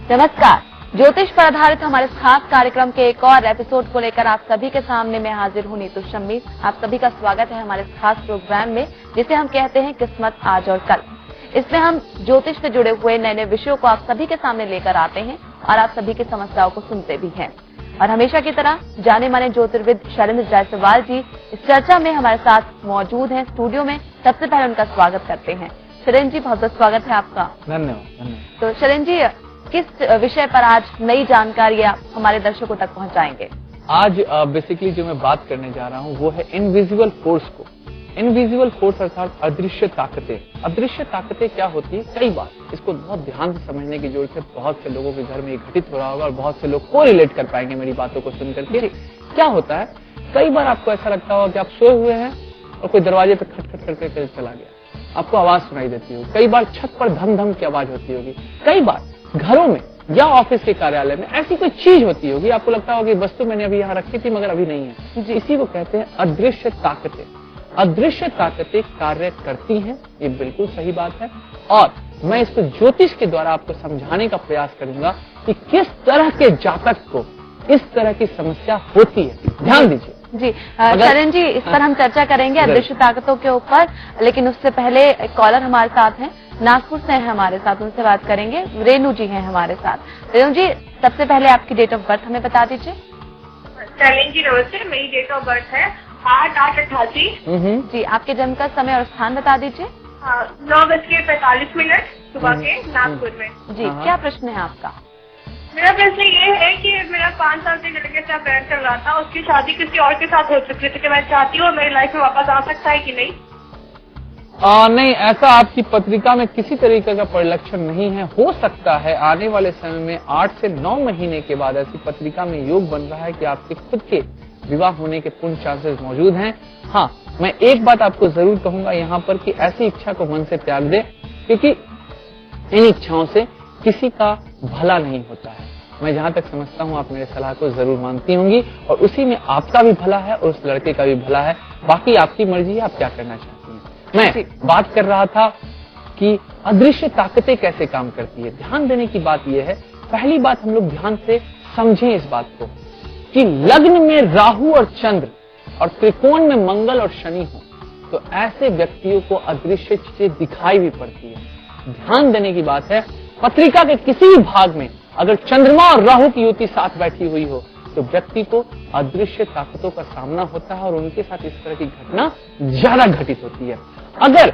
नमस्कार। ज्योतिष पर आधारित हमारे इस खास कार्यक्रम के एक और एपिसोड को लेकर आप सभी के सामने मैं हाजिर हूँ नीतू शम्मी। आप सभी का स्वागत है हमारे इस खास प्रोग्राम में जिसे हम कहते हैं किस्मत आज और कल। इसमें हम ज्योतिष से जुड़े हुए नए नए विषयों को आप सभी के सामने लेकर आते हैं और आप सभी की समस्याओं को सुनते भी हैं। और हमेशा की तरह जाने माने ज्योतिर्विद शैलेंद्र जायसवाल जी इस चर्चा में हमारे साथ मौजूद हैं स्टूडियो में। सबसे पहले उनका स्वागत करते हैं। शैलेंद्र जी, बहुत बहुत स्वागत है आपका। धन्यवाद। तो शैलेंद्र जी, किस विषय पर आज नई जानकारी आप हमारे दर्शकों तक पहुंचाएंगे? आज बेसिकली जो मैं बात करने जा रहा हूँ वो है इनविजिबल फोर्स को। इनविजिबल फोर्स अर्थात अदृश्य ताकतें। अदृश्य ताकतें क्या होती है? कई बार इसको बहुत ध्यान से समझने की जरूरत है। बहुत से लोगों के घर में ये घटित हो रहा होगा और बहुत से लोग को रिलेट कर पाएंगे मेरी बातों को सुन करके। क्या होता है, कई बार आपको ऐसा लगता होगा कि आप सोए हुए हैं और कोई दरवाजे पे खटखट करके चला गया, आपको आवाज सुनाई देती होगी। कई बार छत पर धम धम की आवाज होती होगी। कई बार घरों में या ऑफिस के कार्यालय में ऐसी कोई चीज होती होगी, आपको लगता होगा कि वस्तु मैंने अभी यहाँ रखी थी मगर अभी नहीं है। इसी को कहते हैं अदृश्य ताकतें। अदृश्य ताकतें कार्य करती हैं, ये बिल्कुल सही बात है। और मैं इसको ज्योतिष के द्वारा आपको समझाने का प्रयास करूंगा कि किस तरह के जातक को इस तरह की समस्या होती है। ध्यान दीजिए जी। शरण जी, इस पर हम चर्चा करेंगे अदृश्य ताकतों के ऊपर, लेकिन उससे पहले एक कॉलर हमारे साथ हैं, नागपुर से हैं हमारे साथ, उनसे बात करेंगे। रेणु जी हैं हमारे साथ। रेणु जी, सबसे पहले आपकी डेट ऑफ बर्थ हमें बता दीजिए। शैलेंद्र जी नमस्ते, मेरी डेट ऑफ बर्थ है 8/8/88। जी, आपके जन्म का समय और स्थान बता दीजिए। 9:45 सुबह के नागपुर में। जी, क्या प्रश्न है आपका? मेरा प्रश्न ये है कि मेरा 5 साल से लड़के से अफेयर चल रहा था, उसकी शादी किसी और के साथ हो चुकी थी। मैं चाहती हूँ मेरी लाइफ में वापस आ सकता है कि नहीं? नहीं, ऐसा आपकी पत्रिका में किसी तरीके का परिलक्षण नहीं है। हो सकता है आने वाले समय में 8 से 9 महीने के बाद ऐसी पत्रिका में योग बन रहा है कि आपके खुद के विवाह होने के पूर्ण चांसेस मौजूद हैं। हाँ, मैं एक बात आपको जरूर कहूंगा यहाँ पर कि ऐसी इच्छा को मन से त्याग दे, क्योंकि इन इच्छाओं से किसी का भला नहीं होता है। मैं जहाँ तक समझता हूँ आप मेरे सलाह को जरूर मानती होंगी और उसी में आपका भी भला है और उस लड़के का भी भला है। बाकी आपकी मर्जी है, आप क्या करना चाहती हैं। मैं बात कर रहा था कि अदृश्य ताकतें कैसे काम करती है। ध्यान देने की बात यह है, पहली बात हम लोग ध्यान से समझें इस बात को कि लग्न में राहु और चंद्र और त्रिकोण में मंगल और शनि हो तो ऐसे व्यक्तियों को अदृश्य चीजें दिखाई भी पड़ती है। ध्यान देने की बात है, पत्रिका के किसी भी भाग में अगर चंद्रमा और राहु की युति साथ बैठी हुई हो तो व्यक्ति को अदृश्य ताकतों का सामना होता है और उनके साथ इस तरह की घटना ज्यादा घटित होती है। अगर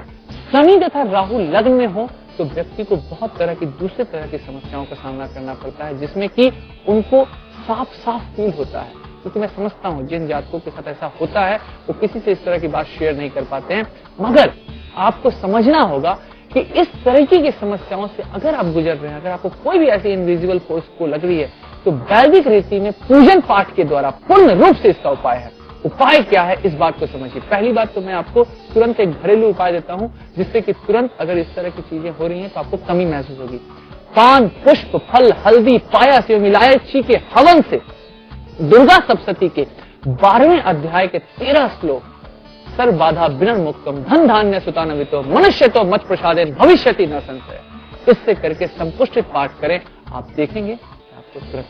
शनि तथा राहु लग्न में हो तो व्यक्ति को बहुत तरह की दूसरे तरह की समस्याओं का सामना करना पड़ता है, जिसमें कि उनको साफ साफ फील होता है। क्योंकि मैं समझता हूँ जिन जातकों के साथ ऐसा होता है वो किसी से इस तरह की बात शेयर नहीं कर पाते हैं, मगर आपको समझना होगा कि इस तरीके की समस्याओं से अगर आप गुजर रहे हैं, अगर आपको कोई भी ऐसी इनविजिबल फोर्स को लग रही है तो वैदिक रीति में पूजन पाठ के द्वारा पूर्ण रूप से इसका उपाय है। उपाय क्या है इस बात को समझिए। पहली बात तो मैं आपको तुरंत एक घरेलू उपाय देता हूं जिससे कि तुरंत अगर इस तरह की चीजें हो रही हैं तो आपको कमी महसूस होगी। पान, पुष्प, फल, हल्दी, पायस एवं इलायची के हवन से दुर्गा सप्तशती के 12वें अध्याय के 13 श्लोक सर्व बाधा विनर मुक्तम धन धान्य सुतान्वितो मनुष्य तो मत प्रसादे भविष्यति न संशय, इससे करके संपुष्टित पाठ करें। आप देखेंगे आपको तुरंत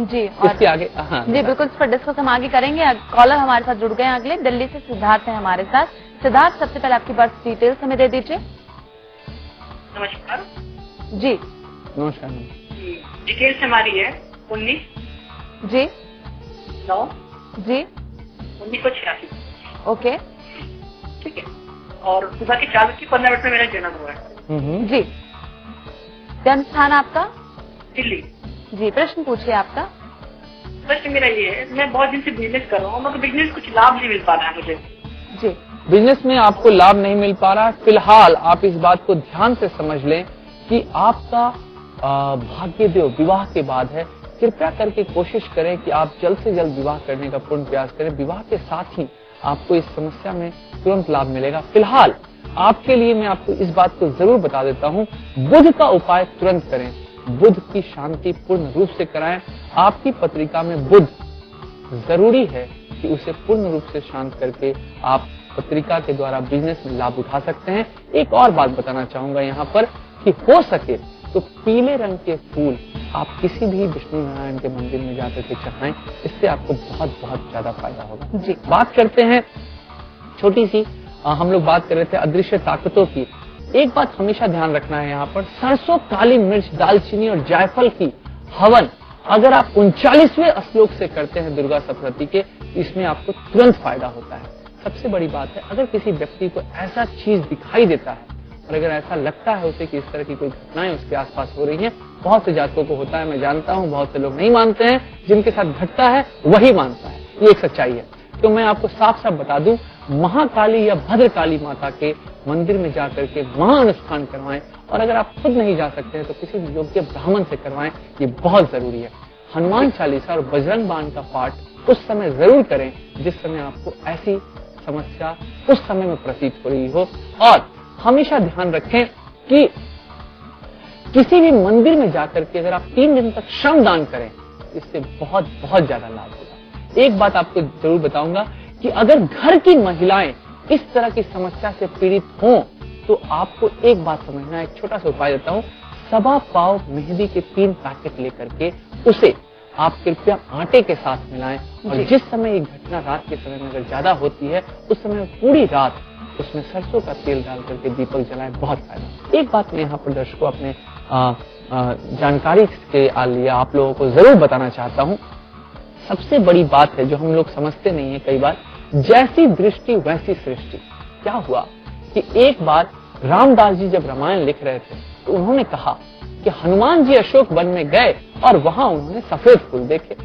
जी। इसके आगे जी बिल्कुल, इस पर डिस्कस हम आगे करेंगे। कॉलर हमारे साथ जुड़ गए हैं अगले, दिल्ली से सिद्धार्थ है हमारे साथ। सिद्धार्थ, सबसे पहले आपकी बर्थ डिटेल्स हमें दे दीजिए। नमस्कार जी। नमस्कार। डिटेल्स हमारी है 19 जी 9 जी 1986। ओके, ठीक है। और सुबह के 4:15 में मेरा जन्म हुआ है। जी। जन्म स्थान आपका? दिल्ली। जी, प्रश्न पूछिए आपका। प्रश्न मेरा ये है, मैं बहुत दिन से बिजनेस कर रहा हूँ मगर बिजनेस कुछ लाभ नहीं मिल पा रहा है मुझे। जी। बिजनेस में आपको लाभ नहीं मिल पा रहा। फिलहाल आप इस बात को ध्यान से समझ लें कि आपका भाग्य देव विवाह के बाद है। कृपया करके कोशिश करें कि आप जल्द से जल्द विवाह करने का पूर्ण प्रयास करें। विवाह के साथ ही आपको इस समस्या में तुरंत लाभ मिलेगा। फिलहाल आपके लिए मैं आपको इस बात को जरूर बता देता हूँ, बुध का उपाय तुरंत करें। बुध की शांति पूर्ण रूप से कराएं। आपकी पत्रिका में बुध जरूरी है कि उसे पूर्ण रूप से शांत करके आप पत्रिका के द्वारा बिजनेस में लाभ उठा सकते हैं। एक और बात बताना चाहूंगा यहाँ पर कि हो सके तो पीले रंग के फूल आप किसी भी विष्णु नारायण के मंदिर में जाकर के चढ़ाएं, इससे आपको बहुत बहुत ज्यादा फायदा होगा। जी। बात करते हैं छोटी सी, हम लोग बात कर रहे थे अदृश्य ताकतों की। एक बात हमेशा ध्यान रखना है, यहाँ पर सरसों, काली मिर्च, दालचीनी और जायफल की हवन अगर आप 39वें श्लोक से करते हैं दुर्गा सप्तशती के, इसमें आपको तुरंत फायदा होता है। सबसे बड़ी बात है, अगर किसी व्यक्ति को ऐसा चीज दिखाई देता है और अगर ऐसा लगता है उसे कि इस तरह की कोई घटनाएं उसके आसपास हो रही हैं, बहुत से जातकों को होता है, मैं जानता हूं, बहुत से लोग नहीं मानते हैं, जिनके साथ घटता है वही मानता है, ये एक सच्चाई है। तो मैं आपको साफ साफ बता दूं, महाकाली या भद्रकाली माता के मंदिर में जाकर के महाअनुष्ठान करवाएं, और अगर आप खुद नहीं जा सकते हैं तो किसी योग्य ब्राह्मण से करवाएं, ये बहुत जरूरी है। हनुमान चालीसा और बजरंग बाण का पाठ उस समय जरूर करें जिस समय आपको ऐसी समस्या उस समय में प्रतीत हो रही हो, और हमेशा ध्यान रखें कि किसी भी मंदिर में जाकर के अगर आप 3 दिन तक श्रमदान करें, इससे बहुत बहुत ज्यादा लाभ होगा। एक बात आपको जरूर बताऊंगा कि अगर घर की महिलाएं इस तरह की समस्या से पीड़ित हों तो आपको एक बात समझना है, एक छोटा सा उपाय देता हूं। 1.25 पाव मेहंदी के 3 पैकेट लेकर के उसे आप कृपया आटे के साथ मिलाएं, और जिस समय ये घटना रात के समय में अगर ज्यादा होती है उस समय पूरी रात उसमें सरसों का तेल डाल करके दीपक जलाएं, बहुत फायदा। एक बात मैं यहाँ पर दर्शकों अपने जानकारी के लिए आप लोगों को जरूर बताना चाहता हूँ। सबसे बड़ी बात है जो हम लोग समझते नहीं है कई बार, जैसी दृष्टि वैसी सृष्टि। क्या हुआ कि एक बार रामदास जी जब रामायण लिख रहे थे तो उन्होंने कहा कि हनुमान जी अशोक वन में गए और वहां उन्होंने सफेद फूल देखे।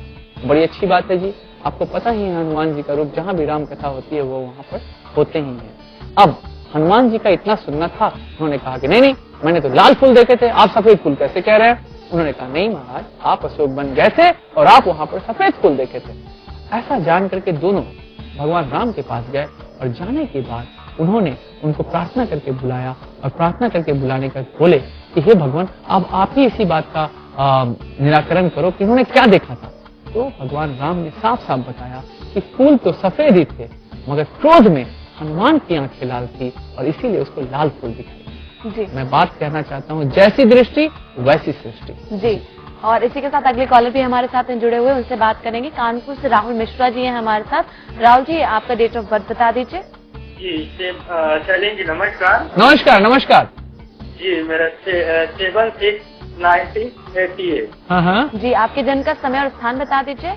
बड़ी अच्छी बात है जी, आपको पता ही है हनुमान जी का रूप जहां भी राम कथा होती है वो वहां पर होते ही हैं। अब हनुमान जी का इतना सुनना था, उन्होंने कहा कि नहीं, मैंने तो लाल फूल देखे थे, आप सफेद फूल कैसे कह रहे हैं? उन्होंने कहा नहीं महाराज, आप अशोक वन गए थे और आप वहां पर सफेद फूल देखे थे। ऐसा जान करके दोनों भगवान राम के पास गए, और जाने के बाद उन्होंने उनको प्रार्थना करके बुलाया, और प्रार्थना करके बुलाने का बोले कि हे भगवान, अब आप ही इसी बात का निराकरण करो कि उन्होंने क्या देखा था। तो भगवान राम ने साफ साफ बताया कि फूल तो सफेद ही थे, मगर क्रोध में हनुमान की आंखें लाल थी और इसीलिए उसको लाल फूल दिखाई। जी, मैं बात कहना चाहता हूँ, जैसी दृष्टि वैसी सृष्टि। जी, और इसी के साथ अगले कॉलर भी हमारे साथ जुड़े हुए, उनसे बात करेंगे। कानपुर से राहुल मिश्रा जी हैं हमारे साथ। राहुल जी, आपका डेट ऑफ बर्थ बता दीजिए। जी शैलेंद्र जी नमस्कार। नमस्कार नमस्कार जी, मेरा 7/6/1988। हाँ जी, आपके जन्म का समय और स्थान बता दीजिए।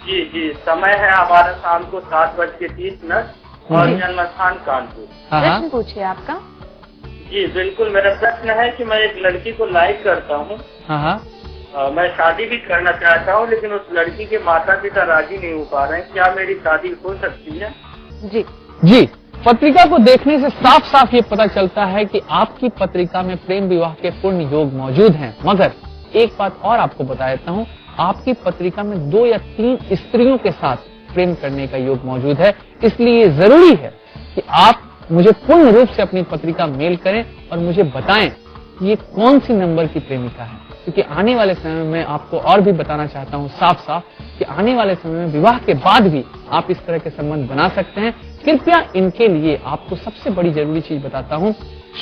जी, समय है हमारा शाम को 7:30 और जन्म स्थान कानपुर। प्रश्न पूछिए आपका। जी बिल्कुल, मेरा प्रश्न है कि मैं एक लड़की को लाइक करता हूँ। मैं शादी भी करना चाहता हूँ, लेकिन उस लड़की के माता पिता राजी नहीं हो पा रहे हैं। क्या मेरी शादी हो सकती है? जी, पत्रिका को देखने से साफ साफ ये पता चलता है कि आपकी पत्रिका में प्रेम विवाह के पूर्ण योग मौजूद हैं। मगर एक बात और आपको बता देता हूँ, आपकी पत्रिका में 2 या 3 स्त्रियों के साथ प्रेम करने का योग मौजूद है। इसलिए जरूरी है कि आप मुझे पूर्ण रूप से अपनी पत्रिका मेल करें और मुझे बताएं कि ये कौन सी नंबर की प्रेमिका है, क्योंकि आने वाले समय में आपको और भी बताना चाहता हूँ साफ साफ कि आने वाले समय में विवाह के बाद भी आप इस तरह के संबंध बना सकते हैं। कृपया इनके लिए आपको सबसे बड़ी जरूरी चीज बताता हूँ,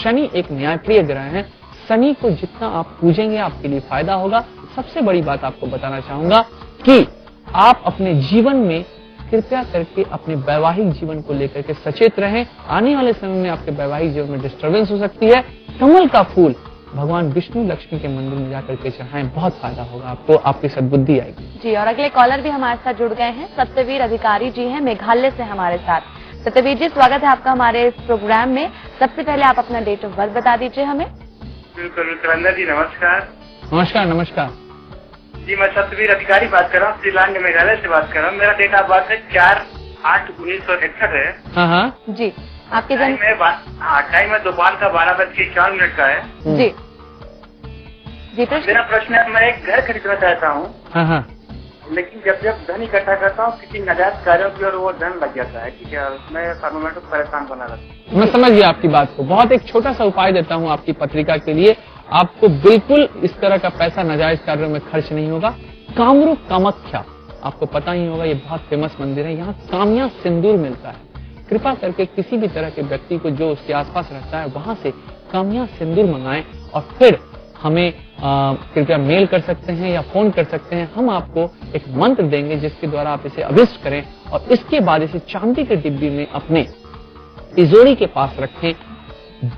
शनि एक न्यायप्रिय ग्रह है। शनि को जितना आप पूजेंगे आपके लिए फायदा होगा। सबसे बड़ी बात आपको बताना चाहूंगा कि आप अपने जीवन में कृपया करके अपने वैवाहिक जीवन को लेकर के सचेत रहें। आने वाले समय में आपके वैवाहिक जीवन में डिस्टर्बेंस हो सकती है। कमल का फूल भगवान विष्णु लक्ष्मी के मंदिर में जाकर के चढ़ाएं, बहुत फायदा होगा आपको, आपकी सद्बुद्धि आएगी। जी, और अगले कॉलर भी हमारे साथ जुड़ गए हैं। सत्यवीर अधिकारी जी हैं मेघालय से हमारे साथ। सत्यवीर जी, स्वागत है आपका हमारे इस प्रोग्राम में। सबसे पहले आप अपना डेट ऑफ बर्थ बता दीजिए हमें। बिल्कुल जी, नमस्कार। नमस्कार नमस्कार जी, मैं सत्यवीर अधिकारी बात कर रहा हूँ, श्रीलंका मेघालय से बात कर रहा हूँ। मेरा डेट ऑफ बर्थ है 4/8/1961 है। हाँ जी, आपके जन्म टाइम है दोपहर का 12:04 का है। जी जी, मेरा प्रश्न है, मैं एक घर खरीदना चाहता हूँ। हाँ, लेकिन जब धन इकट्ठा करता हूँ किसी नाजायज कार्यों की और वो धन लग जाता है, ठीक है, उसमें फार्मेट को परेशान बना रहता है। मैं समझ गया आपकी बात को। बहुत एक छोटा सा उपाय देता हूँ आपकी पत्रिका के लिए। आपको बिल्कुल इस तरह का पैसा नाजायज कार्यों में खर्च नहीं होगा। कामरूप कामाख्या, आपको पता ही होगा, ये बहुत फेमस मंदिर है। यहाँ कामया सिंदूर मिलता है। कृपा करके किसी भी तरह के व्यक्ति को जो उसके आसपास रहता है वहां से कामया सिंदूर मंगाएं और फिर हमें कृपया मेल कर सकते हैं या फोन कर सकते हैं। हम आपको एक मंत्र देंगे जिसके द्वारा आप इसे अभिष्ट करें और इसके बाद इसे चांदी के डिब्बी में अपने तिजोरी के पास रखें।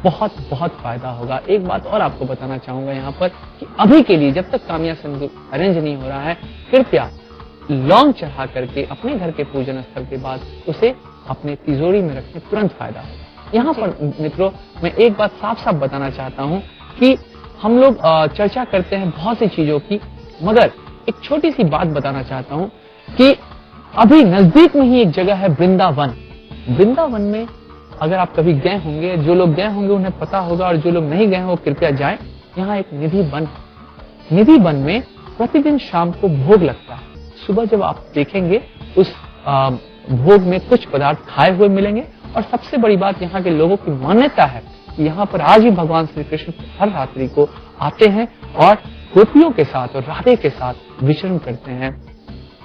बहुत बहुत फायदा होगा। एक बात और आपको बताना चाहूंगा यहाँ पर कि अभी के लिए जब तक कामया सिंदूर अरेंज नहीं हो रहा है, कृपया लौंग चढ़ा करके अपने घर के पूजन स्थल के बाद उसे अपने तिजोरी में रखें, तुरंत फायदा होगा। यहाँ पर मित्रों मैं एक बात साफ साफ बताना चाहता हूँ कि हम लोग चर्चा करते हैं बहुत सी चीजों की, मगर एक छोटी सी बात बताना चाहता हूँ कि अभी नजदीक में ही एक जगह है वृंदावन। वृंदावन में अगर आप कभी गए होंगे, जो लोग गए होंगे उन्हें पता होगा और जो लोग नहीं गए हैं वो कृपया जाएं। यहाँ एक निधि वन, निधि वन में प्रतिदिन शाम को भोग लगता है। सुबह जब आप देखेंगे उस भोग में कुछ पदार्थ खाए हुए मिलेंगे और सबसे बड़ी बात यहाँ के लोगों की मान्यता है कि यहाँ पर आज भी भगवान श्री कृष्ण हर रात्रि को आते हैं और गोपियों के साथ और राधे के साथ विचरण करते हैं,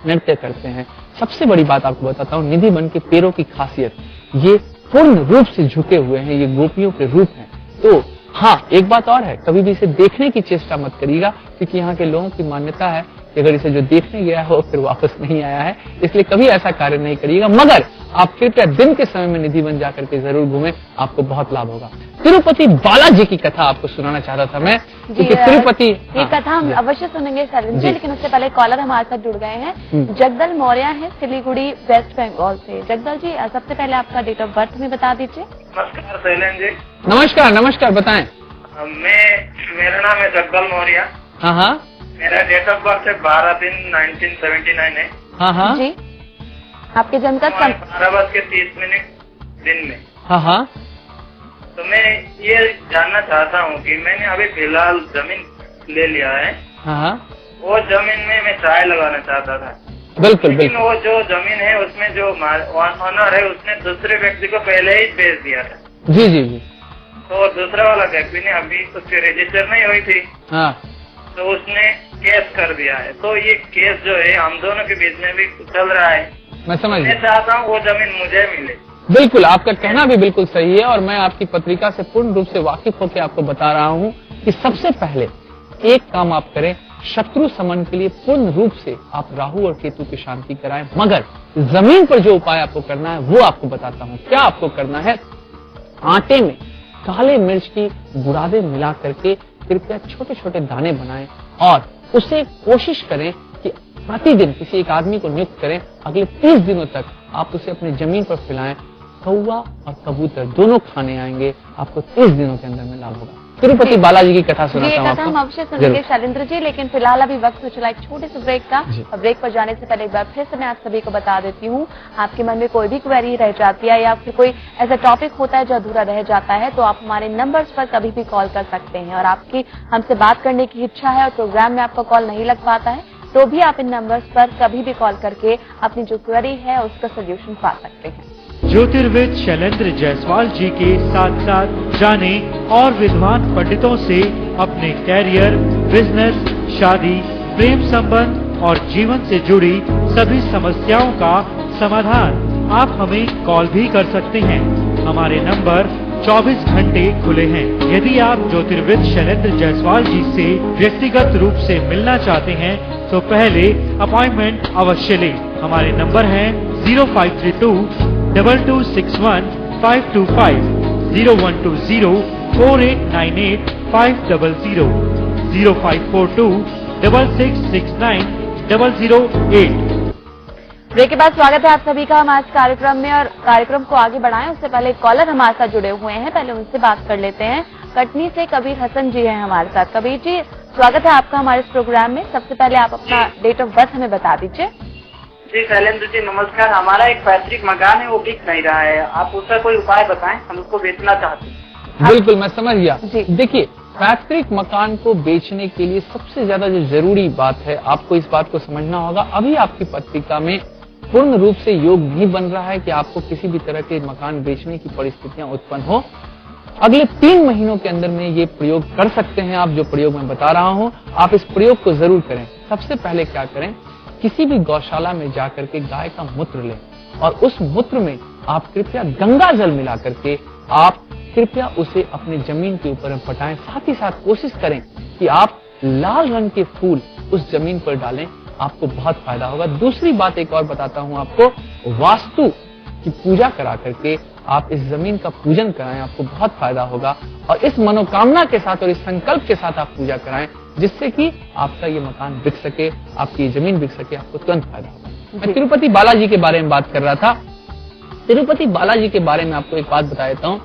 नृत्य करते हैं। सबसे बड़ी बात आपको बताता हूँ, निधि वन के पेड़ों की खासियत, ये पूर्ण रूप से झुके हुए हैं, ये गोपियों के रूप हैं। तो हाँ, एक बात और है, कभी भी इसे देखने की चेष्टा मत करिएगा क्योंकि यहाँ के लोगों की मान्यता है कि अगर इसे जो देखने गया हो फिर वापस नहीं आया है, इसलिए कभी ऐसा कार्य नहीं करिएगा। मगर आप कृपया दिन के समय में निधि वन जाकर के जरूर घूमें, आपको बहुत लाभ होगा। तिरुपति बालाजी की कथा आपको सुनाना चाहता था मैं, क्योंकि तिरुपति ये कथा हम अवश्य सुनेंगे शैलेंद्र जी, लेकिन उससे पहले कॉलर हमारे साथ जुड़ गए हैं। जगदल मौर्य है सिलीगुड़ी वेस्ट बंगाल से। जगदल जी सबसे पहले आपका डेट ऑफ बर्थ में बता दीजिए। नमस्कार शैलेंद्र जी। नमस्कार नमस्कार, बताएं। मेरा नाम है जगदल मौर्य। हाँ, मेरा डेट ऑफ बर्थ है 12/3/1979 है। हाँ जी। आपके जन्म का 12:30 दिन में। हाँ। तो मैं ये जानना चाहता हूँ कि मैंने अभी फिलहाल जमीन ले लिया है। हाँ। वो जमीन में मैं चाय लगाना चाहता था। बिल्कुल लेकिन वो जो जमीन है उसमें जो ऑनर है उसने दूसरे व्यक्ति को पहले ही बेच दिया था। जी। तो दूसरा वाला व्यक्ति ने अभी उसकी रजिस्टर नहीं हुई थी। हाँ। तो उसने केस कर दिया है। तो ये केस जो है हम दोनों के बीच में भी चल रहा है। मैं समझ गया। मैं चाहता हूँ वो जमीन मुझे मिले। बिल्कुल, आपका कहना भी बिल्कुल सही है और मैं आपकी पत्रिका से पूर्ण रूप से वाकिफ होकर आपको बता रहा हूँ कि सबसे पहले एक काम आप करें, शत्रु समन के लिए पूर्ण रूप से आप राहु और केतु की शांति कराएं। मगर जमीन पर जो उपाय आपको करना है वो आपको बताता हूँ। क्या आपको करना है, आटे में काले मिर्च की बुरादे मिला करके कृपया छोटे छोटे दाने बनाएं और उसे कोशिश करें कि प्रतिदिन किसी एक आदमी को नियुक्त करें, अगले 30 दिनों तक आप उसे अपनी जमीन पर फैलाएं। कौवा और कबूतर दोनों खाने आएंगे, आपको 30 दिनों के अंदर में लाभ होगा। तिरुपति बालाजी की कथा सुनाता हूँ आपको। हम अवश्य सुनेंगे शैलेंद्र जी, लेकिन फिलहाल अभी वक्त हो चला एक छोटे से ब्रेक का। और ब्रेक पर जाने से पहले एक बार फिर से मैं आप सभी को बता देती हूँ, आपके मन में कोई भी क्वेरी रह जाती है या फिर कोई ऐसा टॉपिक होता है जो अधूरा रह जाता है तो आप हमारे नंबर्स पर कभी भी कॉल कर सकते हैं। और आपकी हमसे बात करने की इच्छा है और प्रोग्राम में आपका कॉल नहीं लग पाता है तो भी आप इन नंबर्स पर कभी भी कॉल करके अपनी जो क्वेरी है उसका सोल्यूशन पा सकते हैं। ज्योतिर्विद शैलेंद्र जायसवाल जी के साथ साथ जाने और विद्वान पंडितों से अपने कैरियर, बिजनेस, शादी, प्रेम संबंध और जीवन से जुड़ी सभी समस्याओं का समाधान आप हमें कॉल भी कर सकते हैं। हमारे नंबर 24 घंटे खुले हैं। यदि आप ज्योतिर्विद शैलेंद्र जायसवाल जी से व्यक्तिगत रूप से मिलना चाहते हैं तो पहले अपॉइंटमेंट अवश्य लें। हमारे नंबर हैं 0532 2261 525, 0120 4898 500, 0542 6669 008। ब्रेक के बाद स्वागत है आप सभी का हमारे कार्यक्रम में। और कार्यक्रम को आगे बढ़ाएं उससे पहले कॉलर हमारे साथ जुड़े हुए हैं, पहले उनसे बात कर लेते हैं। कटनी से कबीर हसन जी हैं हमारे साथ। कबीर जी स्वागत है आपका हमारे इस प्रोग्राम में। सबसे पहले आप अपना डेट ऑफ बर्थ हमें बता दीजिए। जी शैलेंद्र जी नमस्कार। हमारा एक पैतृक मकान है वो बिक नहीं रहा है, आप उसका कोई उपाय बताएं, हम उसको बेचना चाहते हैं। बिल्कुल मैं समझ गया। देखिए, पैतृक मकान को बेचने के लिए सबसे ज्यादा जो जरूरी बात है आपको इस बात को समझना होगा, अभी आपकी पत्रिका में पूर्ण रूप से योग नहीं बन रहा है कि आपको किसी भी तरह के मकान बेचने की परिस्थितियां उत्पन्न हो। अगले 3 महीनों के अंदर में ये प्रयोग कर सकते हैं आप, जो प्रयोग मैं बता रहा हूं आप इस प्रयोग को जरूर करें। सबसे पहले क्या करें, किसी भी गौशाला में जाकर के गाय का मूत्र लें और उस मूत्र में आप कृपया गंगा जल मिला करके आप कृपया उसे अपनी जमीन के ऊपर पटाएं। साथ ही साथ कोशिश करें कि आप लाल रंग के फूल उस जमीन पर डालें, आपको बहुत फायदा होगा। दूसरी बात एक और बताता हूं आपको, वास्तु की पूजा करा करके आप इस जमीन का पूजन कराएं, आपको बहुत फायदा होगा। और इस मनोकामना के साथ और इस संकल्प के साथ आप पूजा कराएं, जिससे कि आपका ये मकान बिक सके, आपकी जमीन बिक सके, आपको तुरंत फायदा होगा। मैं तिरुपति बालाजी के बारे में बात कर रहा था। तिरुपति बालाजी के बारे में आपको एक बात बता देता हूँ।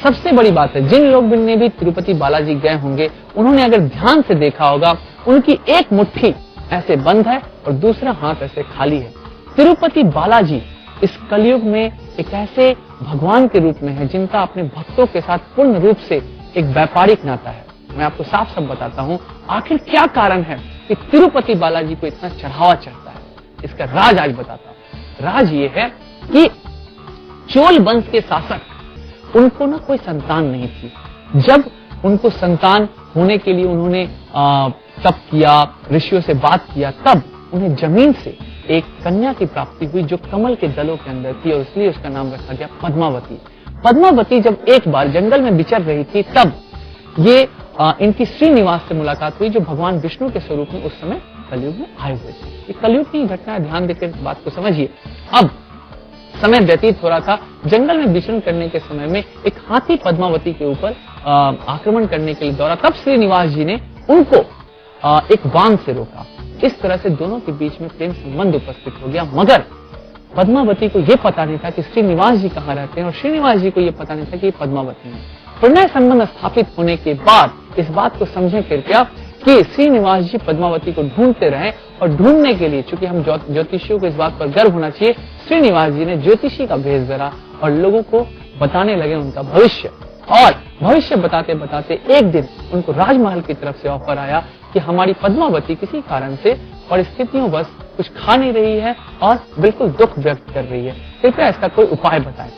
सबसे बड़ी बात है, जिन लोग ने भी तिरुपति बालाजी गए होंगे, उन्होंने अगर ध्यान से देखा होगा, उनकी एक मुट्ठी ऐसे बंद है और दूसरा हाथ ऐसे खाली है। तिरुपति बालाजी इस कलयुग में एक ऐसे भगवान के रूप में है जिनका अपने भक्तों के साथ पूर्ण रूप से एक व्यापारिक नाता है। मैं आपको साफ साफ बताता हूँ, आखिर क्या कारण है कि तिरुपति बालाजी को इतना चढ़ावा चढ़ता है। इसका राज आज बताता हूँ। राज ये है कि चोल वंश के शासक, उनको ना कोई संतान नहीं थी। जब उनको संतान होने के लिए उन्होंने तप किया, ऋषियों से बात किया, तब उन्हें जमीन से एक कन्या की प्राप्ति हुई जो कमल के दलों के अंदर थी और इसलिए उसका नाम रखा गया पद्मावती। पद्मावती जब एक बार जंगल में विचर रही थी, तब ये इनकी श्रीनिवास से मुलाकात हुई, जो भगवान विष्णु के स्वरूप में उस समय कलयुग में आए हुए थे। ये कलयुग की घटना है, ध्यान देकर बात को समझिए। अब समय व्यतीत हो रहा था, जंगल में विचरण करने के समय में एक हाथी पद्मावती के ऊपर आक्रमण करने के लिए दौड़ा। तब श्रीनिवास जी ने उनको एक बाण से रोका। इस तरह से दोनों के बीच में प्रेम संबंध उपस्थित हो गया, मगर पद्मावती को यह पता नहीं था कि श्रीनिवास जी कहाँ रहते हैं और श्रीनिवास जी को यह पता नहीं था कि ये पद्मावती है। प्रणय संबंध स्थापित होने के बाद इस बात को समझें कृपया कि श्रीनिवास जी पद्मावती को ढूंढते रहे और ढूंढने के लिए, चूंकि हम ज्योतिषियों को इस बात पर गर्व होना चाहिए, श्रीनिवास जी ने ज्योतिषी का भेष धरा और लोगों को बताने लगे उनका भविष्य। और भविष्य बताते बताते एक दिन उनको राजमहल की तरफ से ऑफर आया कि हमारी पद्मावती किसी कारण से परिस्थितियों बस कुछ खा नहीं रही है और बिल्कुल दुख व्यक्त कर रही है, कृपया इसका कोई उपाय बताएं।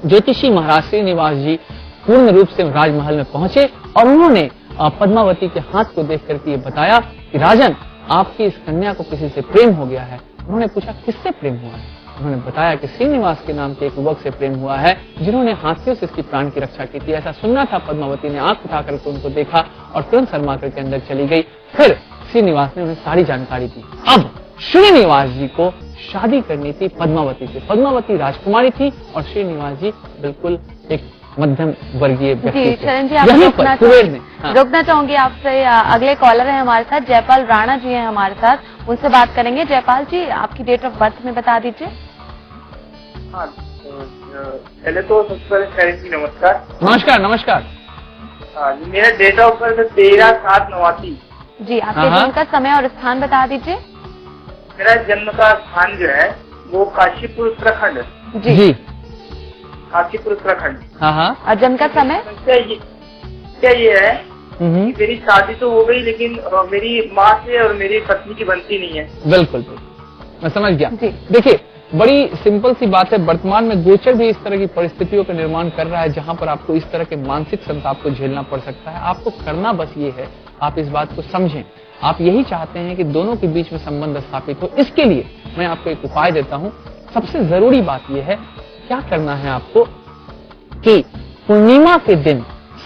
ज्योतिषी महाराज श्रीनिवास जी पूर्ण रूप से राजमहल में पहुंचे और उन्होंने पद्मावती के हाथ को देख करके ये बताया कि राजन, आपकी इस कन्या को किसी से प्रेम हो गया है। उन्होंने पूछा किससे प्रेम हुआ है? उन्होंने बताया कि श्रीनिवास के नाम के एक युवक से प्रेम हुआ है जिन्होंने हाथियों से इसकी प्राण की रक्षा की थी। ऐसा सुनना था। पद्मावती ने आंख उठा करके उनको देखा और तुरंत शर्मा करके अंदर चली गई। फिर श्रीनिवास ने उन्हें सारी जानकारी दी। अब श्रीनिवास जी को शादी करनी थी पद्मावती से। पद्मावती राजकुमारी थी और श्रीनिवास जी बिल्कुल एक मध्यम वर्गीय व्यक्ति थे। चरण जी, आप रुकना चाहूंगी आपसे। अगले कॉलर है हमारे साथ, जयपाल राणा जी हैं हमारे साथ, उनसे बात करेंगे। जयपाल जी, आपकी डेट ऑफ बर्थ में बता दीजिए। हाँ, पहले तो सबसे पहले नमस्कार। नमस्कार नमस्कार। हाँ, मेरा डेट ऑफ बर्थ 13/7/89। जी, आपके जन्म का समय और स्थान बता दीजिए। मेरा जन्म का स्थान जो है वो काशीपुर उत्तराखंड। जी, काशीपुर उत्तराखंड। हाँ। और जन्म का समय क्या ये है कि मेरी शादी तो हो गई, लेकिन मेरी माँ से और मेरी पत्नी की बनती नहीं है। बिल्कुल, मैं समझ गया। देखिए, बड़ी सिंपल सी बात है। वर्तमान में गोचर भी इस तरह की परिस्थितियों का निर्माण कर रहा है जहां पर आपको इस तरह के मानसिक संताप को झेलना पड़ सकता है। आपको करना बस ये है, आप इस बात को समझें। आप यही चाहते हैं कि दोनों के बीच में संबंध स्थापित हो। इसके लिए मैं आपको एक उपाय देता हूं। सबसे जरूरी बात यह है, क्या करना है आपको कि पूर्णिमा के दिन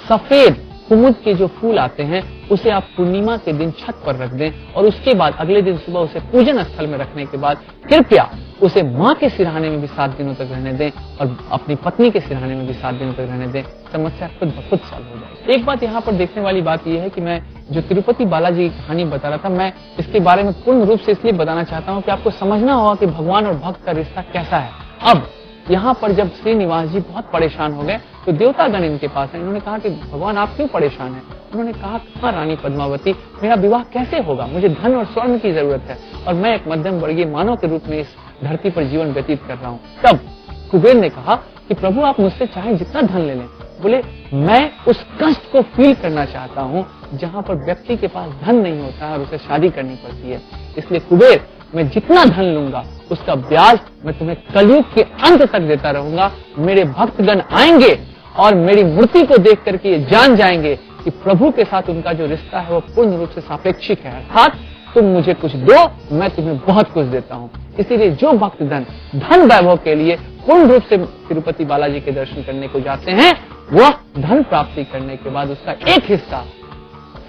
सफेद कुमुद के जो फूल आते हैं उसे आप पूर्णिमा के दिन छत पर रख दें और उसके बाद अगले दिन सुबह उसे पूजन स्थल में रखने के बाद कृपया उसे माँ के सिरहाने में भी 7 दिनों तक रहने दें और अपनी पत्नी के सिरहाने में भी 7 दिनों तक रहने दें। समस्या खुद ब खुद सॉल्व हो जाएगी। एक बात यहाँ पर देखने वाली बात यह है कि मैं जो तिरुपति बालाजी की कहानी बता रहा था, मैं इसके बारे में पूर्ण रूप से इसलिए बताना चाहता हूँ कि आपको समझना होगा कि भगवान और भक्त का रिश्ता कैसा है। अब यहाँ पर जब श्रीनिवास जी बहुत परेशान हो गए तो देवतागण इनके पास है। इन्होंने कहा कि भगवान आप क्यों परेशान हैं? उन्होंने कहा, कहाँ रानी पद्मावती, मेरा विवाह कैसे होगा? मुझे धन और स्वर्ण की जरूरत है और मैं एक मध्यम वर्गीय मानव के रूप में इस धरती पर जीवन व्यतीत कर रहा हूँ। तब कुबेर ने कहा कि प्रभु, आप मुझसे चाहे जितना धन ले लें। बोले, मैं उस कष्ट को फील करना चाहता हूँ जहाँ पर व्यक्ति के पास धन नहीं होता है और उसे शादी करनी पड़ती है। इसलिए कुबेर, मैं जितना धन लूंगा उसका ब्याज मैं तुम्हें कलयुग के अंत तक देता रहूंगा। मेरे भक्तगण आएंगे और मेरी मूर्ति को देख करके ये जान जाएंगे कि प्रभु के साथ उनका जो रिश्ता है वो पूर्ण रूप से सापेक्षिक है, अर्थात तुम मुझे कुछ दो, मैं तुम्हें बहुत कुछ देता हूँ। इसीलिए जो भक्तगण धन वैभव के लिए पूर्ण रूप से तिरुपति बालाजी के दर्शन करने को जाते हैं, वह धन प्राप्ति करने के बाद उसका एक हिस्सा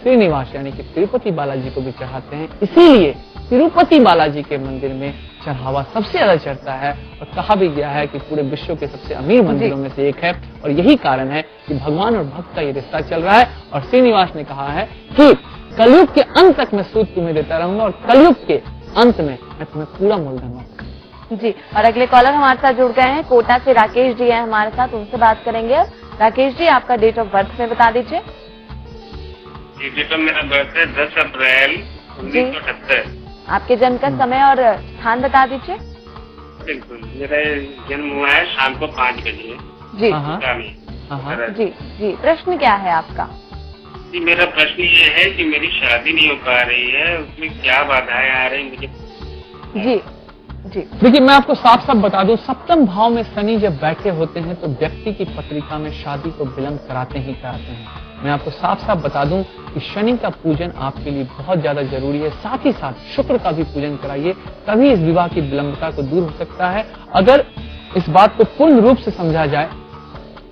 श्रीनिवास यानी कि तिरुपति बालाजी को भी चढ़ाते हैं। इसीलिए तिरुपति बालाजी के मंदिर में चढ़ावा सबसे ज्यादा चढ़ता है और कहा भी गया है कि पूरे विश्व के सबसे अमीर मंदिरों में से एक है। और यही कारण है कि भगवान और भक्त का ये रिश्ता चल रहा है। और श्रीनिवास ने कहा है कि कलयुग के अंत तक मैं सूद तुम्हें देता रहूंगा और कलयुग के अंत में मैं तुम्हें पूरा मूलधन दूंगा। जी, और अगले कॉलर हमारे साथ जुड़ गए हैं, कोटा से राकेश जी हैं हमारे साथ, उनसे बात करेंगे। राकेश जी, आपका डेट ऑफ बर्थ में बता दीजिए। जी, डेट ऑफ मेरा बर्थ है 10 अप्रैल 1978। आपके जन्म का समय और स्थान बता दीजिए। बिल्कुल, मेरा जन्म हुआ है शाम को 5 बजे। जी जी जी, प्रश्न क्या है आपका? जी, मेरा प्रश्न ये है कि मेरी शादी नहीं हो पा रही है, उसमें क्या बाधाएं आ रही मुझे? जी जी, देखिए मैं आपको साफ साफ बता दूं, सप्तम भाव में शनि जब बैठे होते हैं तो व्यक्ति की पत्रिका में शादी को विलंब कराते ही कराते हैं। मैं आपको साफ साफ बता दूं कि शनि का पूजन आपके लिए बहुत ज्यादा जरूरी है। साथ ही साथ शुक्र का भी पूजन कराइए, तभी इस विवाह की विलंबता को दूर हो सकता है। अगर इस बात को पूर्ण रूप से समझा जाए,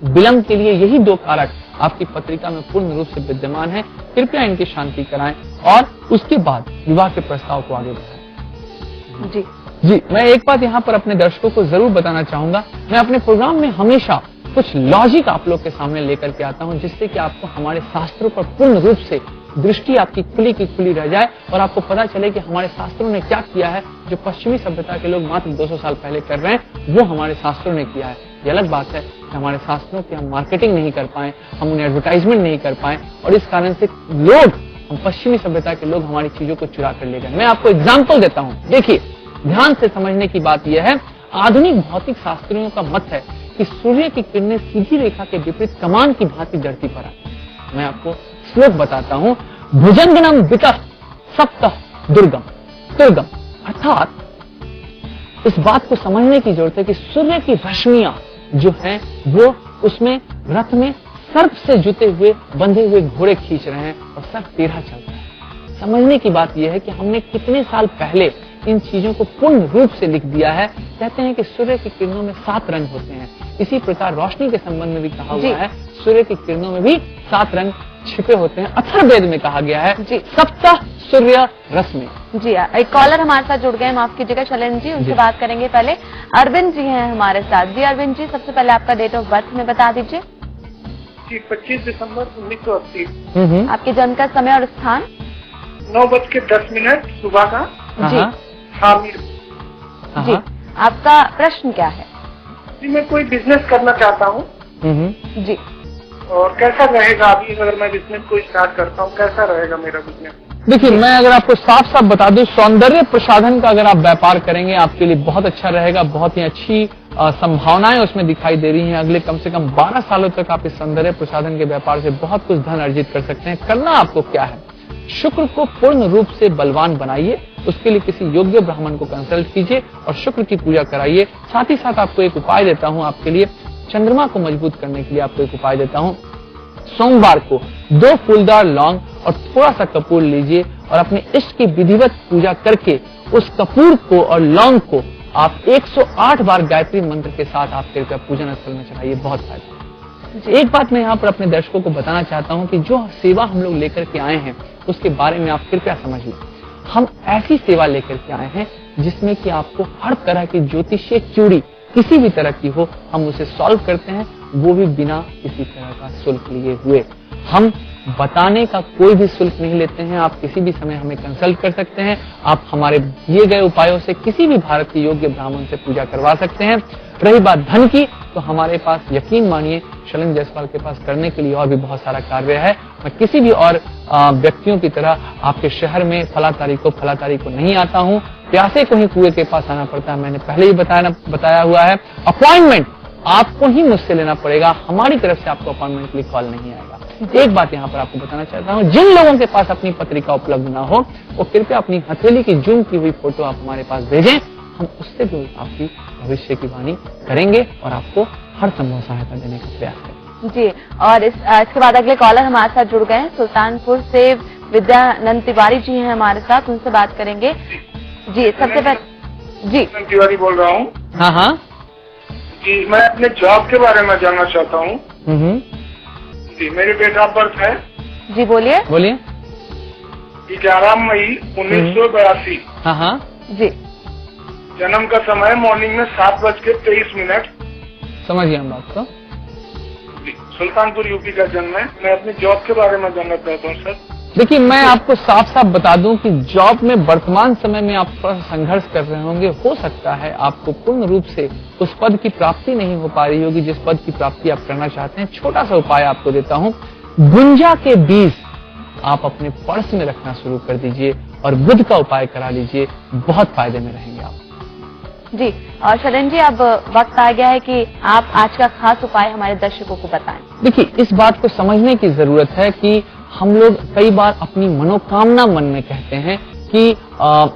विलंब के लिए यही 2 कारक आपकी पत्रिका में पूर्ण रूप से विद्यमान है। कृपया इनकी शांति कराएं और उसके बाद विवाह के प्रस्ताव को आगे बढ़ाएं। जी जी, मैं एक बात यहाँ पर अपने दर्शकों को जरूर बताना चाहूंगा। मैं अपने प्रोग्राम में हमेशा कुछ लॉजिक आप लोग के सामने लेकर के आता हूँ, जिससे कि आपको हमारे शास्त्रों पर पूर्ण रूप से दृष्टि आपकी खुली की खुली रह जाए और आपको पता चले कि हमारे शास्त्रों ने क्या किया है। जो पश्चिमी सभ्यता के लोग मात्र 200 साल पहले कर रहे हैं, वो हमारे शास्त्रों ने किया है। ये अलग बात है कि हमारे शास्त्रों की हम मार्केटिंग नहीं कर पाए, हम उन्हें एडवर्टाइजमेंट नहीं कर पाए और इस कारण से हम पश्चिमी सभ्यता के लोग हमारी चीजों को चुरा कर ले गए। मैं आपको एग्जाम्पल देता हूँ, देखिए ध्यान से समझने की बात यह है। आधुनिक भौतिक शास्त्रियों का मत है कि सूर्य की किरणें सीधी रेखा के विपरीत कमान की भांति धरती पर आती है। मैं आपको श्लोक बताता हूँ, भुजंगनम विकट सप्त दुर्गम, अर्थात इस बात को समझने की जरूरत है कि सूर्य की रश्मियां जो हैं वो उसमें रथ में सर्प से जुते हुए बंधे हुए घोड़े खींच रहे हैं और सर्प टेढ़ा चल रहा है। समझने की बात यह है कि हमने कितने साल पहले इन चीजों को पूर्ण रूप से लिख दिया है। कहते हैं कि सूर्य की किरणों में 7 रंग होते हैं। इसी प्रकार रोशनी के संबंध में भी कहा हुआ है, सूर्य की किरणों में भी 7 रंग छिपे होते हैं। अथर्ववेद में कहा गया है जी, सप्त सूर्य रश्मि। जी, एक कॉलर हमारे साथ जुड़ गए, माफ कीजिएगा शैलेंद्र जी, उनसे बात करेंगे। पहले अरविंद जी हैं हमारे साथ। जी अरविंद जी, सबसे पहले आपका डेट ऑफ बर्थ में बता दीजिए। जी, 25 दिसंबर 1980। आपके जन्म का समय और स्थान? 9:10 सुबह का। जी हामिर। जी, आपका प्रश्न क्या है? जी, मैं कोई बिजनेस करना चाहता हूँ। जी, और कैसा रहेगा अभी अगर मैं बिजनेस को स्टार्ट करता हूँ, कैसा रहेगा मेरा बिजनेस? देखिए मैं अगर आपको साफ साफ बता दूं, सौंदर्य प्रसाधन का अगर आप व्यापार करेंगे आपके लिए बहुत अच्छा रहेगा। बहुत ही अच्छी संभावनाएं उसमें दिखाई दे रही हैं। अगले कम से कम 12 सालों तक आप इस सौंदर्य प्रसाधन के व्यापार से बहुत कुछ धन अर्जित कर सकते हैं। करना आपको क्या है, शुक्र को पूर्ण रूप से बलवान बनाइए, उसके लिए किसी योग्य ब्राह्मण को कंसल्ट कीजिए और शुक्र की पूजा कराइए। साथ ही साथ आपको एक उपाय देता हूँ, आपके लिए चंद्रमा को मजबूत करने के लिए आपको एक उपाय देता हूँ। सोमवार को 2 फूलदार लौंग और थोड़ा सा कपूर लीजिए और अपने इष्ट की विधिवत पूजा करके उस कपूर को और लौंग को आप 108 बार गायत्री मंत्र के साथ आप कृपया पूजन स्थल में चढ़ाइए, बहुत फायदा। एक बात मैं यहाँ पर अपने दर्शकों को बताना चाहता हूँ कि जो सेवा हम लोग लेकर के आए हैं उसके बारे में आप कृपया समझिए। हम ऐसी सेवा लेकर के आए हैं जिसमें कि आपको हर तरह की ज्योतिषीय क्यूरी किसी भी तरह की हो, हम उसे सॉल्व करते हैं, वो भी बिना किसी तरह का शुल्क लिए हुए। हम बताने का कोई भी शुल्क नहीं लेते हैं। आप किसी भी समय हमें कंसल्ट कर सकते हैं। आप हमारे दिए गए उपायों से किसी भी भारत के योग्य ब्राह्मण से पूजा करवा सकते हैं। रही बात धन की, तो हमारे पास यकीन मानिए शैलेंद्र जायसवाल के पास करने के लिए और भी बहुत सारा कार्य है। मैं किसी भी और व्यक्तियों की तरह आपके शहर में फला तारीख को नहीं आता हूँ। प्यासे को ही कुएं के पास आना पड़ता है, मैंने पहले ही बताया हुआ है। अपॉइंटमेंट आपको ही मुझसे लेना पड़ेगा, हमारी तरफ से आपको अपॉइंटमेंट के लिए कॉल नहीं आएगा। एक बात यहाँ पर आपको बताना चाहता हूँ, जिन लोगों के पास अपनी पत्रिका उपलब्ध ना हो वो कृपया अपनी हथेली की जूम की हुई फोटो आप हमारे पास भेजें। हम उससे भी आपकी भविष्य की वाणी करेंगे और आपको हर संभव सहायता देने का प्रयास करेंगे। जी, और इसके बाद अगले कॉलर हमारे साथ जुड़ गए हैं। सुल्तानपुर से विद्यानंद तिवारी जी हैं हमारे साथ, उनसे बात करेंगे। जी, सबसे पहले जी तिवारी बोल रहा हूँ। हाँ जी, मैं अपने जॉब के बारे में जानना चाहता हूँ। जी, मेरी डेट ऑफ बर्थ है। जी बोलिए। 11 मई 1982। हाँ हाँ जी। जन्म का समय मॉर्निंग में 7:23। समझ गया हम बात को। सुल्तानपुर यूपी का जन्म है। मैं अपनी जॉब के बारे में जानना चाहता हूँ सर। देखिए, मैं आपको साफ साफ बता दूं कि जॉब में वर्तमान समय में आप थोड़ा सा संघर्ष कर रहे होंगे। हो सकता है आपको पूर्ण रूप से उस पद की प्राप्ति नहीं हो पा रही होगी जिस पद की प्राप्ति आप करना चाहते हैं। छोटा सा उपाय आपको देता हूं, गुंजा के बीज आप अपने पर्स में रखना शुरू कर दीजिए और बुध का उपाय करा लीजिए, बहुत फायदे में रहेंगे आप। जी, और शरण जी, अब वक्त आ गया है कि आप आज का खास उपाय हमारे दर्शकों को बताएं। देखिए, इस बात को समझने की जरूरत है कि हम लोग कई बार अपनी मनोकामना मन में कहते हैं कि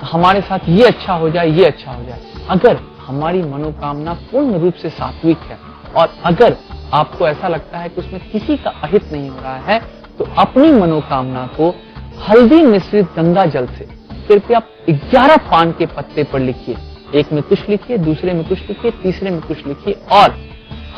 हमारे साथ ये अच्छा हो जाए, ये अच्छा हो जाए। अगर हमारी मनोकामना पूर्ण रूप से सात्विक है और अगर आपको ऐसा लगता है कि उसमें किसी का अहित नहीं हो रहा है, तो अपनी मनोकामना को हल्दी मिश्रित गंगा जल से कृपया 11 पान के पत्ते पर लिखिए। एक में कुछ लिखिए, दूसरे में कुछ लिखिए, तीसरे में कुछ लिखिए और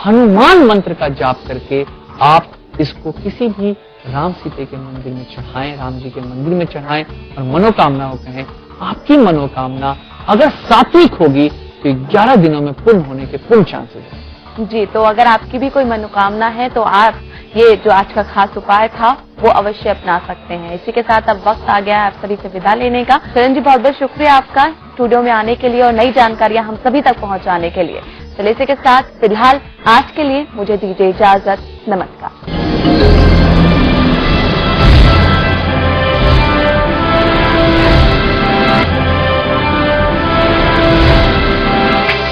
हनुमान मंत्र का जाप करके आप इसको किसी भी राम सीते के मंदिर में चढ़ाएं, राम जी के मंदिर में चढ़ाएं और मनोकामना को कहें। आपकी मनोकामना अगर सात्विक होगी तो 11 दिनों में पूर्ण होने के पूर्ण चांसेस हैं। जी, तो अगर आपकी भी कोई मनोकामना है तो आप ये जो आज का खास उपाय था वो अवश्य अपना सकते हैं। इसी के साथ अब वक्त आ गया है आप सभी से विदा लेने का। शरण जी, बहुत बहुत शुक्रिया आपका स्टूडियो में आने के लिए और नई जानकारियां हम सभी तक पहुंचाने के लिए। चलिए, इसी के साथ फिलहाल आज के लिए मुझे दीजिए इजाजत। नमस्कार।